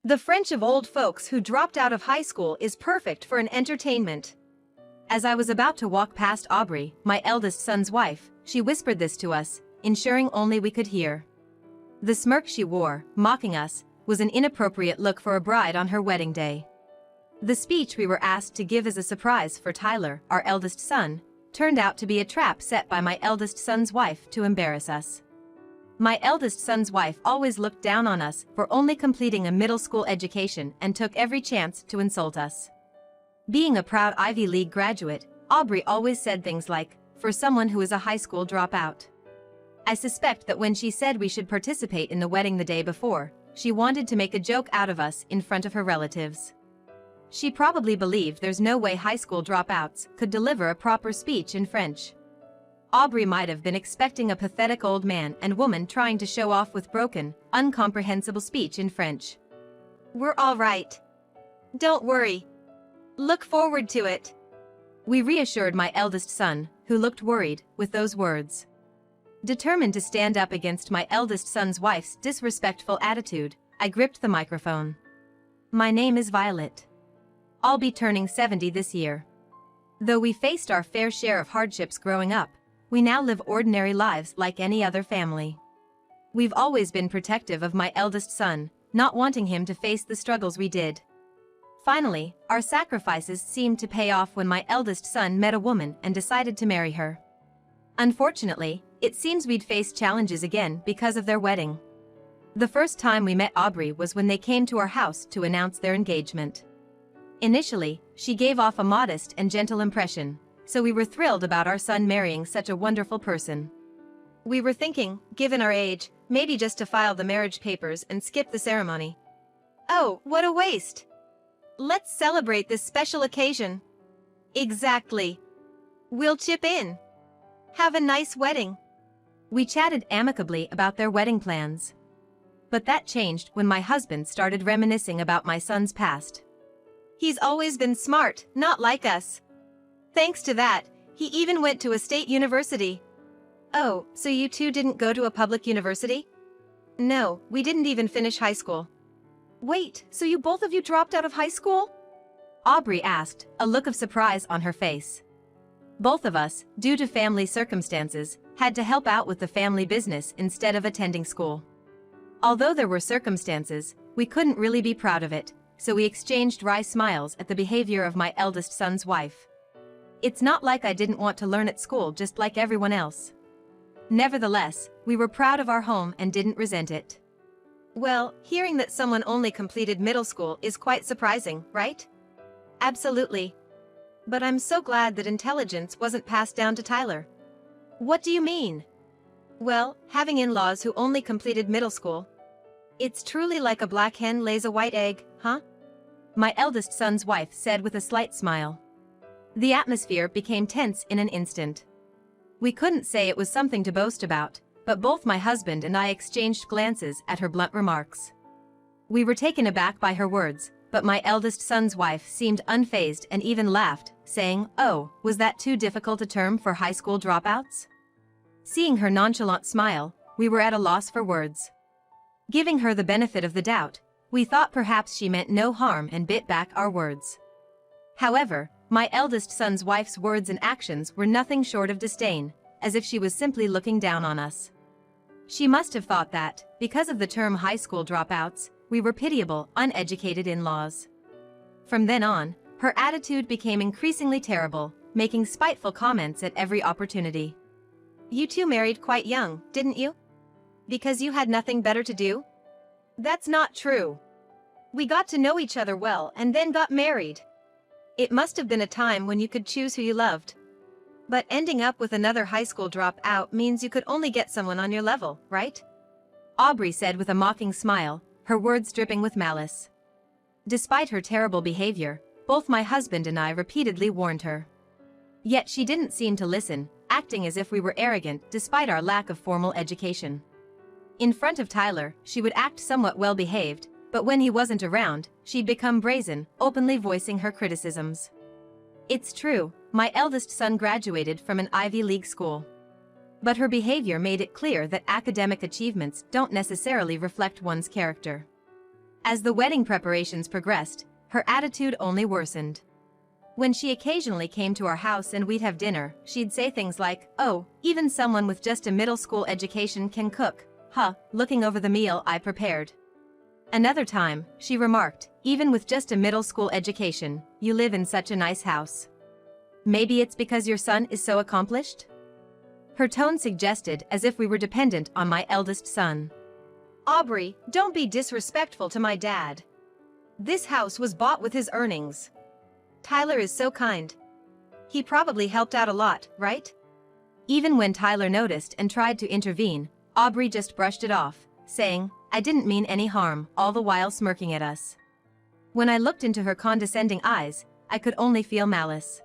The French of old folks who dropped out of high school is perfect for an entertainment. As I was about to walk past Aubrey, my eldest son's wife, she whispered this to us, ensuring only we could hear. The smirk she wore, mocking us, was an inappropriate look for a bride on her wedding day. The speech we were asked to give as a surprise for Tyler, our eldest son, turned out to be a trap set by my eldest son's wife to embarrass us. My eldest son's wife always looked down on us for only completing a middle school education and took every chance to insult us. Being a proud Ivy League graduate, Aubrey always said things like, "For someone who is a high school dropout." I suspect that when she said we should participate in the wedding the day before, she wanted to make a joke out of us in front of her relatives. She probably believed there's no way high school dropouts could deliver a proper speech in French. Aubrey might have been expecting a pathetic old man and woman trying to show off with broken, incomprehensible speech in French. "We're all right. Don't worry. Look forward to it," we reassured my eldest son, who looked worried, with those words. Determined to stand up against my eldest son's wife's disrespectful attitude, I gripped the microphone. "My name is Violet. I'll be turning 70 this year. Though we faced our fair share of hardships growing up, we now live ordinary lives like any other family. We've always been protective of my eldest son, not wanting him to face the struggles we did. Finally, our sacrifices seemed to pay off when my eldest son met a woman and decided to marry her. Unfortunately, it seems we'd face challenges again because of their wedding. The first time we met Aubrey was when they came to our house to announce their engagement. Initially, she gave off a modest and gentle impression, so we were thrilled about our son marrying such a wonderful person. We were thinking, given our age, maybe just to file the marriage papers and skip the ceremony. Oh, what a waste! Let's celebrate this special occasion. Exactly. We'll chip in. Have a nice wedding. We chatted amicably about their wedding plans. But that changed when my husband started reminiscing about my son's past. He's always been smart, not like us. Thanks to that, he even went to a state university. Oh, so you two didn't go to a public university? No, we didn't even finish high school. Wait, so you both of you dropped out of high school? Aubrey asked, a look of surprise on her face. Both of us, due to family circumstances, had to help out with the family business instead of attending school. Although there were circumstances, we couldn't really be proud of it, so we exchanged wry smiles at the behavior of my eldest son's wife. It's not like I didn't want to learn at school just like everyone else. Nevertheless, we were proud of our home and didn't resent it. Well, hearing that someone only completed middle school is quite surprising, right? Absolutely. But I'm so glad that intelligence wasn't passed down to Tyler. What do you mean? Well, having in-laws who only completed middle school. It's truly like a black hen lays a white egg, huh? My eldest son's wife said with a slight smile. The atmosphere became tense in an instant. We couldn't say it was something to boast about, but both my husband and I exchanged glances at her blunt remarks. We were taken aback by her words, but my eldest son's wife seemed unfazed and even laughed, saying, "Oh, was that too difficult a term for high school dropouts?" Seeing her nonchalant smile, we were at a loss for words. Giving her the benefit of the doubt, we thought perhaps she meant no harm and bit back our words. However, my eldest son's wife's words and actions were nothing short of disdain, as if she was simply looking down on us. She must have thought that, because of the term high school dropouts, we were pitiable, uneducated in-laws. From then on, her attitude became increasingly terrible, making spiteful comments at every opportunity. You two married quite young, didn't you? Because you had nothing better to do? That's not true. We got to know each other well and then got married. It must have been a time when you could choose who you loved. But ending up with another high school dropout means you could only get someone on your level, right? Aubrey said with a mocking smile, her words dripping with malice. Despite her terrible behavior, both my husband and I repeatedly warned her. Yet she didn't seem to listen, acting as if we were arrogant despite our lack of formal education. In front of Tyler, she would act somewhat well-behaved, but when he wasn't around, she'd become brazen, openly voicing her criticisms. It's true, my eldest son graduated from an Ivy League school. But her behavior made it clear that academic achievements don't necessarily reflect one's character. As the wedding preparations progressed, her attitude only worsened. When she occasionally came to our house and we'd have dinner, she'd say things like, "Oh, even someone with just a middle school education can cook, huh," looking over the meal I prepared. Another time, she remarked, "Even with just a middle school education, you live in such a nice house. Maybe it's because your son is so accomplished?" Her tone suggested as if we were dependent on my eldest son. Aubrey, don't be disrespectful to my dad. This house was bought with his earnings. Tyler is so kind. He probably helped out a lot, right? Even when Tyler noticed and tried to intervene, Aubrey just brushed it off, saying, "I didn't mean any harm," all the while smirking at us. When I looked into her condescending eyes, I could only feel malice.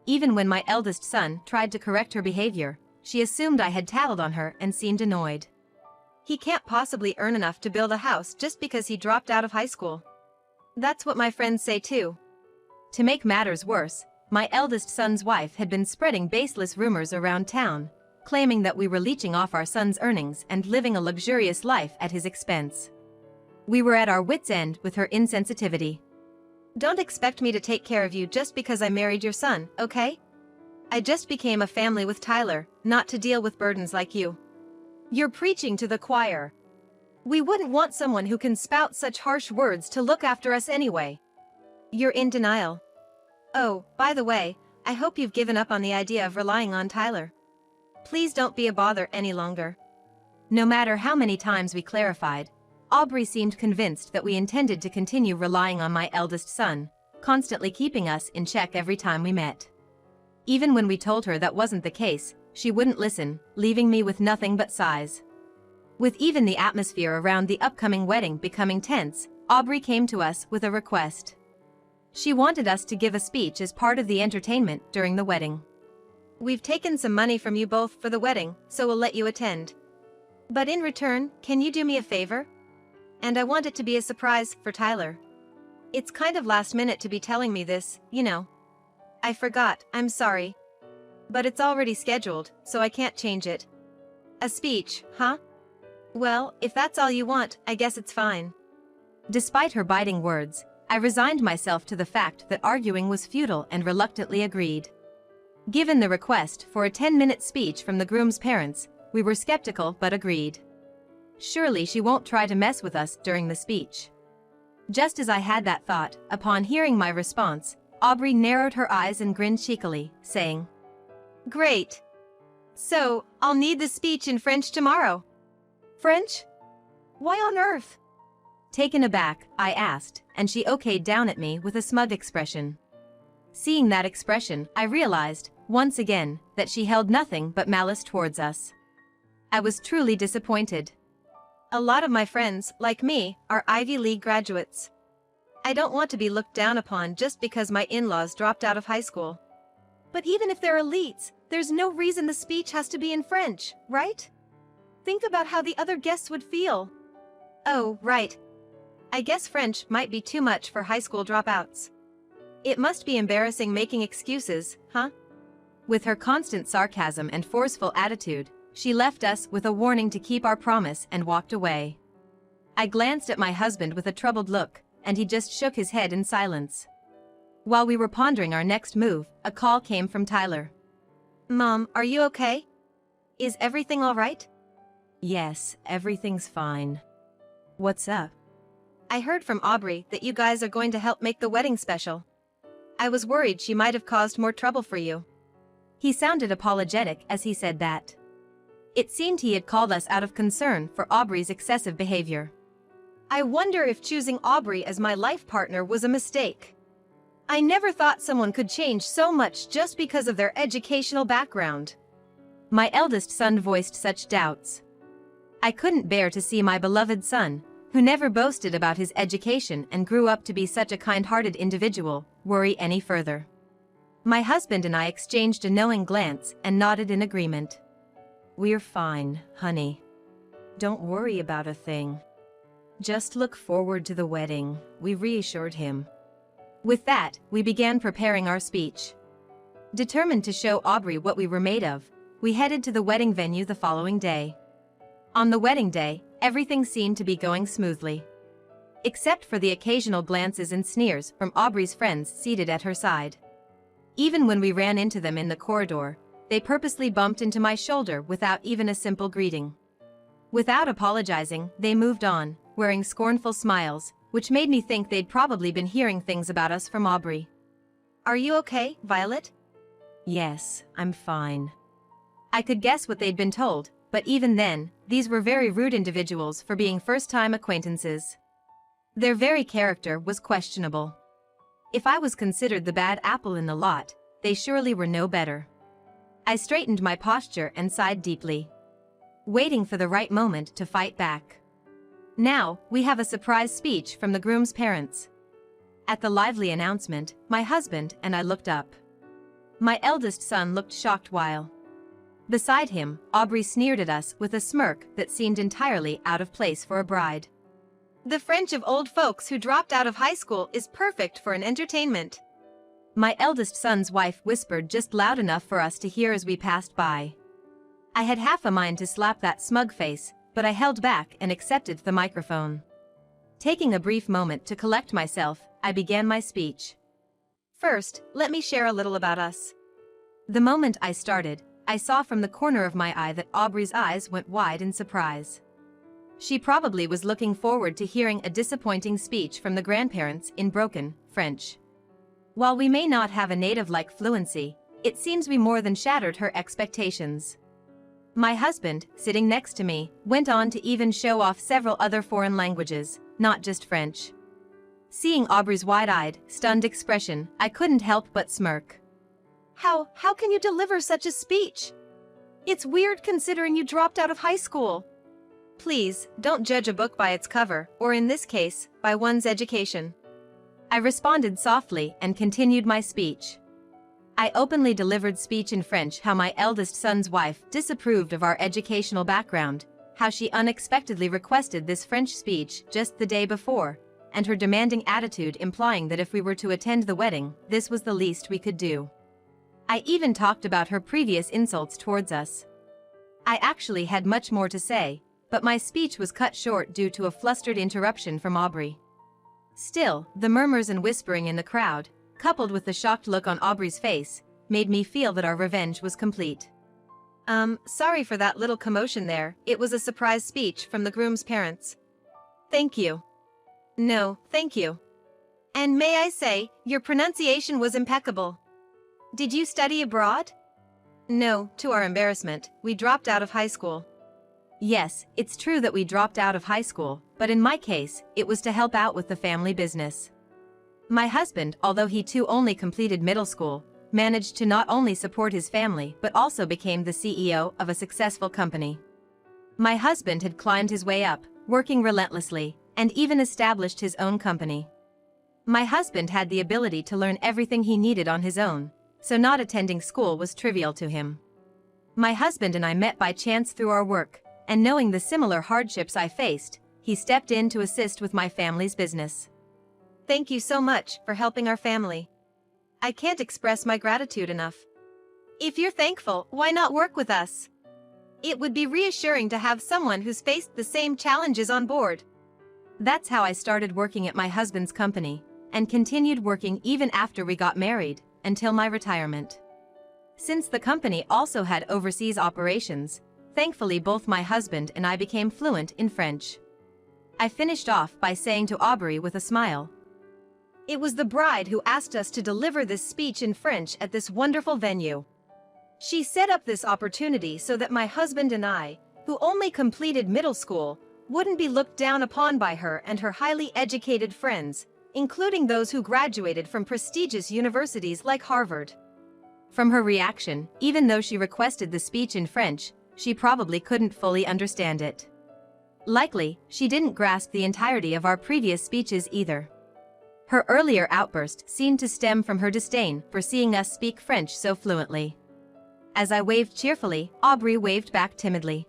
Even when my eldest son tried to correct her behavior, she assumed I had tattled on her and seemed annoyed. He can't possibly earn enough to build a house just because he dropped out of high school. That's what my friends say too. To make matters worse, my eldest son's wife had been spreading baseless rumors around town, claiming that we were leeching off our son's earnings and living a luxurious life at his expense. We were at our wits' end with her insensitivity. Don't expect me to take care of you just because I married your son, okay? I just became a family with Tyler, not to deal with burdens like you. You're preaching to the choir. We wouldn't want someone who can spout such harsh words to look after us anyway. You're in denial. Oh, by the way, I hope you've given up on the idea of relying on Tyler. Please don't be a bother any longer. No matter how many times we clarified, Aubrey seemed convinced that we intended to continue relying on my eldest son, constantly keeping us in check every time we met. Even when we told her that wasn't the case, she wouldn't listen, leaving me with nothing but sighs. With even the atmosphere around the upcoming wedding becoming tense, Aubrey came to us with a request. She wanted us to give a speech as part of the entertainment during the wedding. We've taken some money from you both for the wedding, so we'll let you attend. But in return, can you do me a favor? And I want it to be a surprise for Tyler. It's kind of last minute to be telling me this, you know. I forgot, I'm sorry. But it's already scheduled, so I can't change it. A speech, huh? Well, if that's all you want, I guess it's fine. Despite her biting words, I resigned myself to the fact that arguing was futile and reluctantly agreed. Given the request for a 10-minute speech from the groom's parents, we were skeptical but agreed. Surely she won't try to mess with us during the speech. Just as I had that thought, upon hearing my response, Aubrey narrowed her eyes and grinned cheekily, saying, "Great. So, I'll need the speech in French tomorrow." French? Why on earth? Taken aback, I asked, and she okayed down at me with a smug expression. Seeing that expression, I realized, once again, that she held nothing but malice towards us. I was truly disappointed. A lot of my friends, like me, are Ivy League graduates. I don't want to be looked down upon just because my in-laws dropped out of high school. But even if they're elites, there's no reason the speech has to be in French, right? Think about how the other guests would feel. Oh, right. I guess French might be too much for high school dropouts. It must be embarrassing making excuses, huh? With her constant sarcasm and forceful attitude, she left us with a warning to keep our promise and walked away. I glanced at my husband with a troubled look, and he just shook his head in silence. While we were pondering our next move, a call came from Tyler. "Mom, are you okay? Is everything all right?" "Yes, everything's fine. What's up?" "I heard from Aubrey that you guys are going to help make the wedding special. I was worried she might have caused more trouble for you." He sounded apologetic as he said that. It seemed he had called us out of concern for Aubrey's excessive behavior. I wonder if choosing Aubrey as my life partner was a mistake. I never thought someone could change so much just because of their educational background. My eldest son voiced such doubts. I couldn't bear to see my beloved son, who never boasted about his education and grew up to be such a kind-hearted individual, worry any further. My husband and I exchanged a knowing glance and nodded in agreement. "We're fine, honey. Don't worry about a thing. Just look forward to the wedding," we reassured him. With that, we began preparing our speech. Determined to show Aubrey what we were made of, we headed to the wedding venue the following day. On the wedding day, everything seemed to be going smoothly. except for the occasional glances and sneers from Aubrey's friends seated at her side. Even when we ran into them in the corridor, they purposely bumped into my shoulder without even a simple greeting. Without apologizing, they moved on, wearing scornful smiles, which made me think they'd probably been hearing things about us from Aubrey. Are you okay, Violet? Yes, I'm fine. I could guess what they'd been told, but even then, these were very rude individuals for being first-time acquaintances. Their very character was questionable. If I was considered the bad apple in the lot, they surely were no better. I straightened my posture and sighed deeply, waiting for the right moment to fight back. Now, we have a surprise speech from the groom's parents. At the lively announcement, my husband and I looked up. My eldest son looked shocked while beside him, Aubrey sneered at us with a smirk that seemed entirely out of place for a bride. The French of old folks who dropped out of high school is perfect for an entertainment. My eldest son's wife whispered just loud enough for us to hear as we passed by. I had half a mind to slap that smug face, but I held back and accepted the microphone. Taking a brief moment to collect myself, I began my speech. First, let me share a little about us. The moment I started, I saw from the corner of my eye that Aubrey's eyes went wide in surprise. She probably was looking forward to hearing a disappointing speech from the grandparents in broken French. While we may not have a native-like fluency, it seems we more than shattered her expectations. My husband, sitting next to me, went on to even show off several other foreign languages, not just French. Seeing Aubrey's wide-eyed, stunned expression, I couldn't help but smirk. How can you deliver such a speech? It's weird considering you dropped out of high school. Please, don't judge a book by its cover, or in this case, by one's education. I responded softly and continued my speech. I openly delivered speech in French how my eldest son's wife disapproved of our educational background, how she unexpectedly requested this French speech just the day before, and her demanding attitude implying that if we were to attend the wedding, this was the least we could do. I even talked about her previous insults towards us. I actually had much more to say, but my speech was cut short due to a flustered interruption from Aubrey. Still, the murmurs and whispering in the crowd, coupled with the shocked look on Aubrey's face, made me feel that our revenge was complete. Sorry for that little commotion there. It was a surprise speech from the groom's parents. Thank you. No, thank you. And may I say, your pronunciation was impeccable. Did you study abroad? No, to our embarrassment, we dropped out of high school. Yes, it's true that we dropped out of high school, but in my case, it was to help out with the family business. My husband, although he too only completed middle school, managed to not only support his family but also became the CEO of a successful company. My husband had climbed his way up, working relentlessly, and even established his own company. My husband had the ability to learn everything he needed on his own, so not attending school was trivial to him. My husband and I met by chance through our work, and knowing the similar hardships I faced, he stepped in to assist with my family's business. Thank you so much for helping our family. I can't express my gratitude enough. If you're thankful, why not work with us? It would be reassuring to have someone who's faced the same challenges on board. That's how I started working at my husband's company, and continued working even after we got married, until my retirement. Since the company also had overseas operations, thankfully both my husband and I became fluent in French. I finished off by saying to Aubrey with a smile, "It was the bride who asked us to deliver this speech in French at this wonderful venue. She set up this opportunity so that my husband and I, who only completed middle school, wouldn't be looked down upon by her and her highly educated friends, including those who graduated from prestigious universities like Harvard." From her reaction, even though she requested the speech in French, she probably couldn't fully understand it. Likely, she didn't grasp the entirety of our previous speeches either. Her earlier outburst seemed to stem from her disdain for seeing us speak French so fluently. As I waved cheerfully, Aubrey waved back timidly.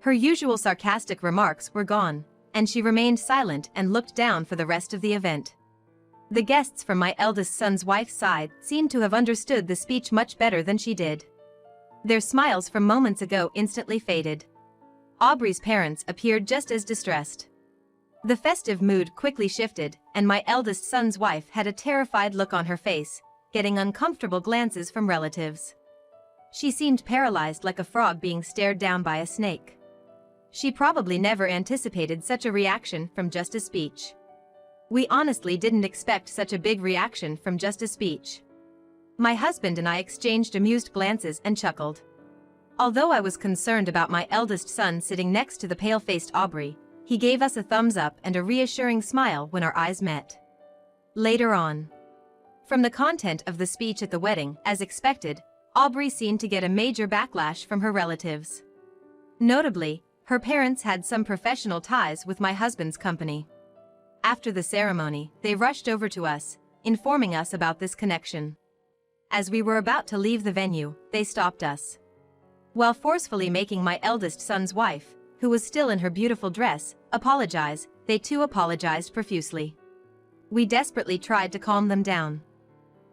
Her usual sarcastic remarks were gone, and she remained silent and looked down for the rest of the event. The guests from my eldest son's wife's side seemed to have understood the speech much better than she did. Their smiles from moments ago instantly faded. Aubrey's parents appeared just as distressed. The festive mood quickly shifted, and my eldest son's wife had a terrified look on her face, getting uncomfortable glances from relatives. She seemed paralyzed like a frog being stared down by a snake. She probably never anticipated such a reaction from just a speech. We honestly didn't expect such a big reaction from just a speech. My husband and I exchanged amused glances and chuckled. Although I was concerned about my eldest son sitting next to the pale-faced Aubrey, he gave us a thumbs up and a reassuring smile when our eyes met. Later on. From the content of the speech at the wedding, as expected, Aubrey seemed to get a major backlash from her relatives. Notably, her parents had some professional ties with my husband's company. After the ceremony, they rushed over to us, informing us about this connection. As we were about to leave the venue, they stopped us. While forcefully making my eldest son's wife, who was still in her beautiful dress, apologize, they too apologized profusely. We desperately tried to calm them down.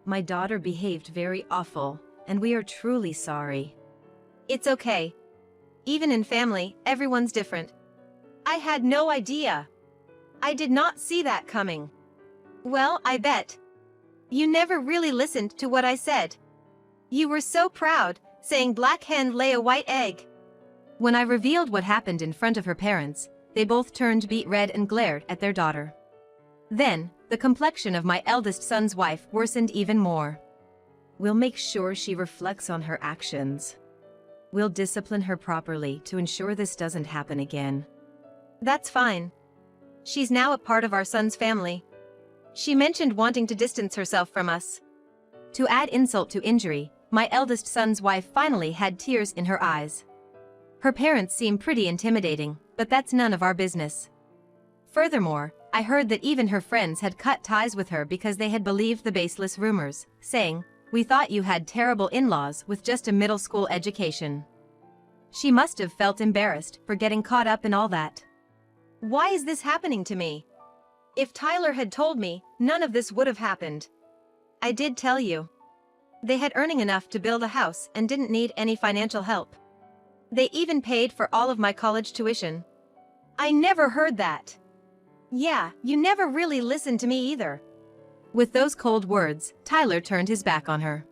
My daughter behaved very awful, and we are truly sorry. It's okay. Even in family, everyone's different. I had no idea. I did not see that coming. Well, I bet. You never really listened to what I said. You were so proud, saying black hen lay a white egg. When I revealed what happened in front of her parents, they both turned beet red and glared at their daughter. Then, the complexion of my eldest son's wife worsened even more. We'll make sure she reflects on her actions. We'll discipline her properly to ensure this doesn't happen again. That's fine. She's now a part of our son's family. She mentioned wanting to distance herself from us. To add insult to injury, my eldest son's wife finally had tears in her eyes. Her parents seem pretty intimidating, but that's none of our business. Furthermore, I heard that even her friends had cut ties with her because they had believed the baseless rumors, saying, "We thought you had terrible in-laws with just a middle school education." She must have felt embarrassed for getting caught up in all that. Why is this happening to me? If Tyler had told me, none of this would have happened. I did tell you. They had earning enough to build a house and didn't need any financial help. They even paid for all of my college tuition. I never heard that. Yeah, you never really listened to me either. With those cold words, Tyler turned his back on her.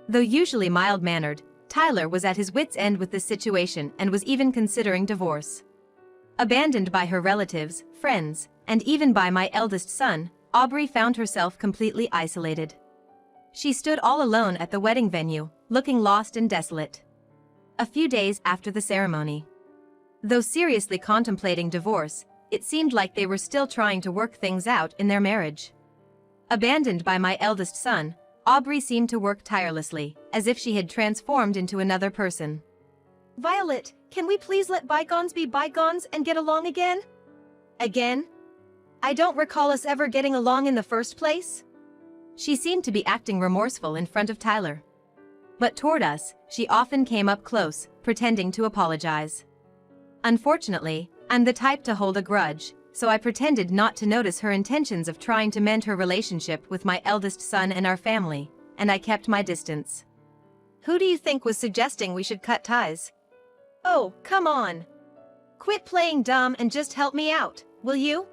Though usually mild-mannered, Tyler was at his wits' end with this situation and was even considering divorce. Abandoned by her relatives, friends, and even by my eldest son, Aubrey found herself completely isolated. She stood all alone at the wedding venue, looking lost and desolate. A few days after the ceremony. Though seriously contemplating divorce, it seemed like they were still trying to work things out in their marriage. Abandoned by my eldest son, Aubrey seemed to work tirelessly, as if she had transformed into another person. Violet, can we please let bygones be bygones and get along again? Again? I don't recall us ever getting along in the first place. She seemed to be acting remorseful in front of Tyler. But toward us, she often came up close, pretending to apologize. Unfortunately, I'm the type to hold a grudge, so I pretended not to notice her intentions of trying to mend her relationship with my eldest son and our family, and I kept my distance. Who do you think was suggesting we should cut ties? Oh, come on. Quit playing dumb and just help me out, will you?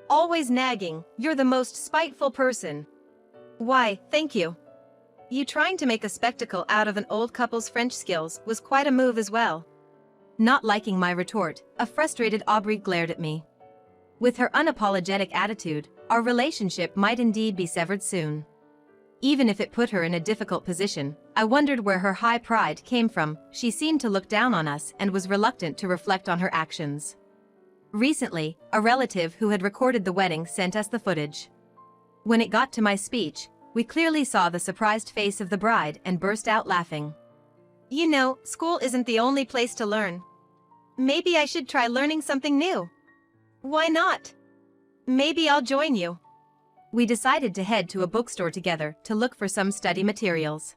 Always nagging, you're the most spiteful person. Why, thank you. You trying to make a spectacle out of an old couple's French skills was quite a move as well. Not liking my retort, a frustrated Aubrey glared at me. With her unapologetic attitude, our relationship might indeed be severed soon. Even if it put her in a difficult position, I wondered where her high pride came from. She seemed to look down on us and was reluctant to reflect on her actions. Recently, a relative who had recorded the wedding sent us the footage. When it got to my speech, we clearly saw the surprised face of the bride and burst out laughing. You know, school isn't the only place to learn. Maybe I should try learning something new. Why not? Maybe I'll join you. We decided to head to a bookstore together to look for some study materials.